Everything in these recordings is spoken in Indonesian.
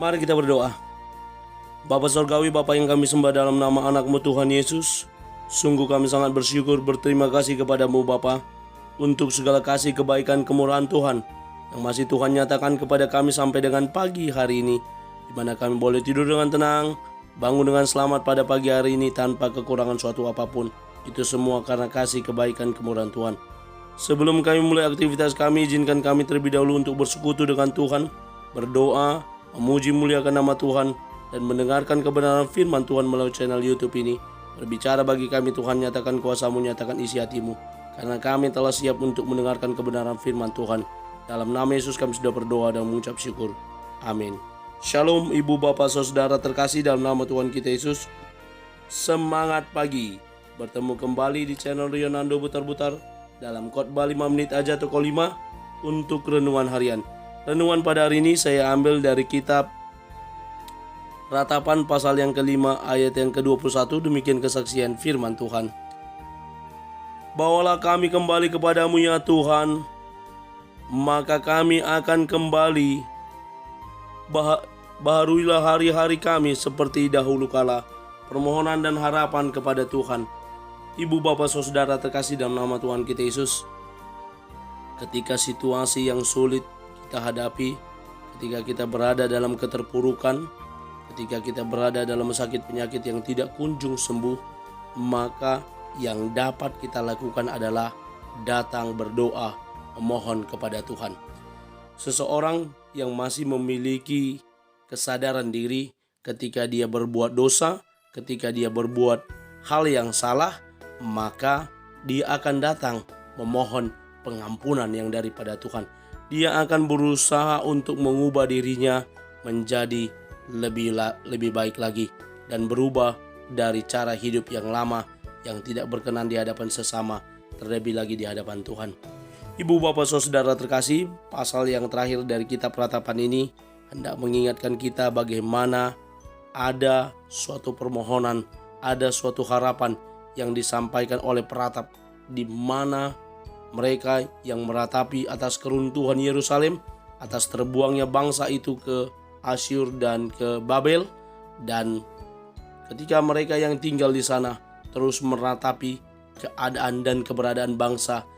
Mari kita berdoa. Bapa Surgawi, Bapa yang kami sembah dalam nama anak-Mu Tuhan Yesus, sungguh kami sangat bersyukur berterima kasih kepadamu Bapa untuk segala kasih kebaikan kemurahan Tuhan yang masih Tuhan nyatakan kepada kami sampai dengan pagi hari ini, di mana kami boleh tidur dengan tenang, bangun dengan selamat pada pagi hari ini tanpa kekurangan suatu apapun. Itu semua karena kasih kebaikan kemurahan Tuhan. Sebelum kami mulai aktivitas kami, izinkan kami terlebih dahulu untuk bersekutu dengan Tuhan, berdoa, memuji muliakan nama Tuhan, dan mendengarkan kebenaran firman Tuhan melalui channel YouTube ini. Berbicara bagi kami Tuhan, nyatakan kuasa-Mu, nyatakan isi hati-Mu, karena kami telah siap untuk mendengarkan kebenaran firman Tuhan. Dalam nama Yesus kami sudah berdoa dan mengucap syukur. Amin. Shalom ibu bapak saudara terkasih dalam nama Tuhan kita Yesus. Semangat pagi. Bertemu kembali di channel Rionando Butar-Butar dalam khotbah 5 menit aja toko 5 untuk renungan harian. Renungan pada hari ini saya ambil dari kitab Ratapan pasal yang kelima ayat yang ke-21. Demikian kesaksian firman Tuhan. Bawalah kami kembali kepadamu ya Tuhan, maka kami akan kembali. Baharuilah hari-hari kami seperti dahulu kala. Permohonan dan harapan kepada Tuhan. Ibu bapak saudara terkasih dalam nama Tuhan kita Yesus, ketika situasi yang sulit kita hadapi, ketika kita berada dalam keterpurukan, ketika kita berada dalam sakit penyakit yang tidak kunjung sembuh, maka yang dapat kita lakukan adalah datang berdoa, memohon kepada Tuhan. Seseorang yang masih memiliki kesadaran diri ketika dia berbuat dosa, ketika dia berbuat hal yang salah, maka dia akan datang memohon pengampunan yang daripada Tuhan. Dia akan berusaha untuk mengubah dirinya menjadi lebih baik lagi dan berubah dari cara hidup yang lama yang tidak berkenan di hadapan sesama, terlebih lagi di hadapan Tuhan. Ibu bapak saudara terkasih, pasal yang terakhir dari kitab Ratapan ini hendak mengingatkan kita bagaimana ada suatu permohonan, ada suatu harapan yang disampaikan oleh peratap, di mana mereka yang meratapi atas keruntuhan Yerusalem, atas terbuangnya bangsa itu ke Asyur dan ke Babel, dan ketika mereka yang tinggal di sana terus meratapi keadaan dan keberadaan bangsa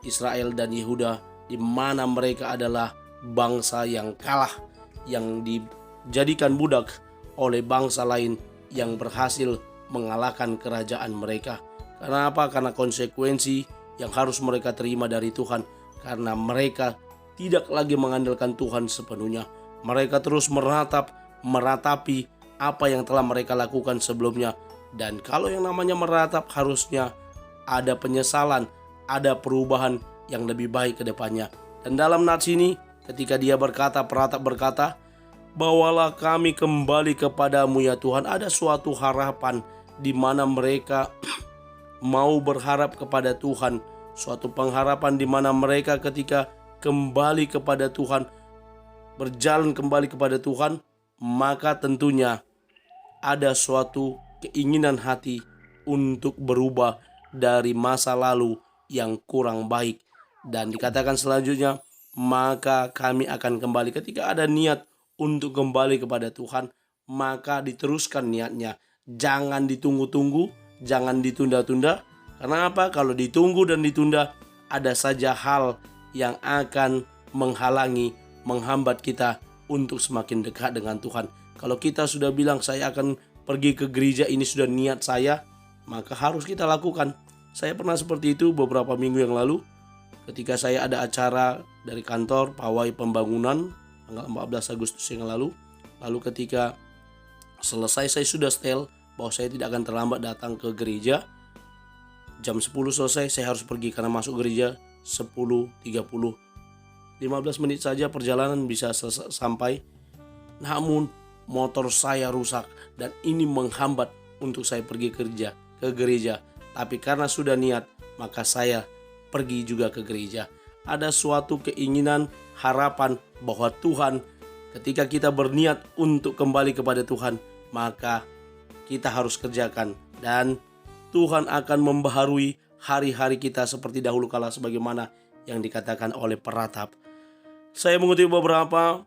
Israel dan Yehuda, di mana mereka adalah bangsa yang kalah, yang dijadikan budak oleh bangsa lain yang berhasil mengalahkan kerajaan mereka. Karena apa? Karena konsekuensi yang harus mereka terima dari Tuhan, karena mereka tidak lagi mengandalkan Tuhan sepenuhnya. Mereka terus meratapi apa yang telah mereka lakukan sebelumnya. Dan kalau yang namanya meratap, harusnya ada penyesalan, ada perubahan yang lebih baik ke depannya. Dan dalam nats ini, ketika dia berkata, peratap berkata, bawalah kami kembali kepadamu ya Tuhan, ada suatu harapan di mana mereka mau berharap kepada Tuhan, suatu pengharapan di mana mereka ketika kembali kepada Tuhan, berjalan kembali kepada Tuhan, maka tentunya ada suatu keinginan hati untuk berubah dari masa lalu yang kurang baik. Dan dikatakan selanjutnya, maka kami akan kembali. Ketika ada niat untuk kembali kepada Tuhan, maka diteruskan niatnya. Jangan ditunggu-tunggu, jangan ditunda-tunda. Karena apa? Kalau ditunggu dan ditunda, ada saja hal yang akan menghalangi, menghambat kita untuk semakin dekat dengan Tuhan. Kalau kita sudah bilang saya akan pergi ke gereja, ini sudah niat saya, maka harus kita lakukan. Saya pernah seperti itu beberapa minggu yang lalu, ketika saya ada acara dari kantor pawai pembangunan tanggal 14 Agustus yang lalu. Lalu ketika selesai, saya sudah setel bahwa saya tidak akan terlambat datang ke gereja. Jam 10 selesai, saya harus pergi karena masuk gereja 10.30. 15 menit saja perjalanan bisa sampai. Namun motor saya rusak dan ini menghambat untuk saya pergi ke gereja. Tapi karena sudah niat, maka saya pergi juga ke gereja. Ada suatu keinginan, harapan bahwa Tuhan, ketika kita berniat untuk kembali kepada Tuhan, maka kita harus kerjakan. Dan Tuhan akan membaharui hari-hari kita seperti dahulu kala, sebagaimana yang dikatakan oleh peratap. Saya mengutip beberapa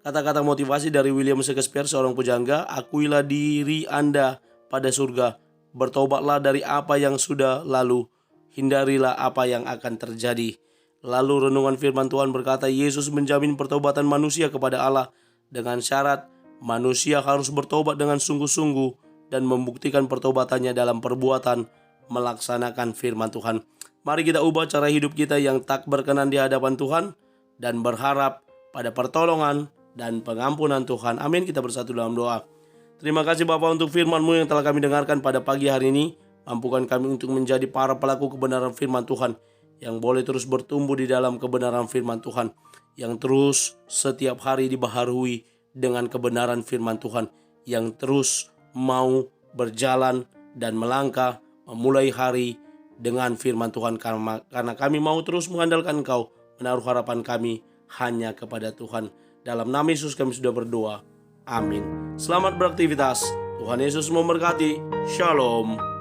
kata-kata motivasi dari William Shakespeare, seorang pujangga. Akuilah diri Anda pada surga, bertobatlah dari apa yang sudah lalu, hindarilah apa yang akan terjadi. Lalu renungan firman Tuhan berkata, Yesus menjamin pertobatan manusia kepada Allah dengan syarat manusia harus bertobat dengan sungguh-sungguh dan membuktikan pertobatannya dalam perbuatan melaksanakan firman Tuhan. Mari kita ubah cara hidup kita yang tak berkenan di hadapan Tuhan dan berharap pada pertolongan dan pengampunan Tuhan. Amin. Kita bersatu dalam doa. Terima kasih Bapa untuk firman-Mu yang telah kami dengarkan pada pagi hari ini. Mampukan kami untuk menjadi para pelaku kebenaran firman Tuhan yang boleh terus bertumbuh di dalam kebenaran firman Tuhan, yang terus setiap hari dibaharui dengan kebenaran firman Tuhan, yang terus mau berjalan dan melangkah memulai hari dengan firman Tuhan, karena kami mau terus mengandalkan Engkau, menaruh harapan kami hanya kepada Tuhan. Dalam nama Yesus kami sudah berdoa. Amin. Selamat beraktivitas. Tuhan Yesus memberkati. Shalom.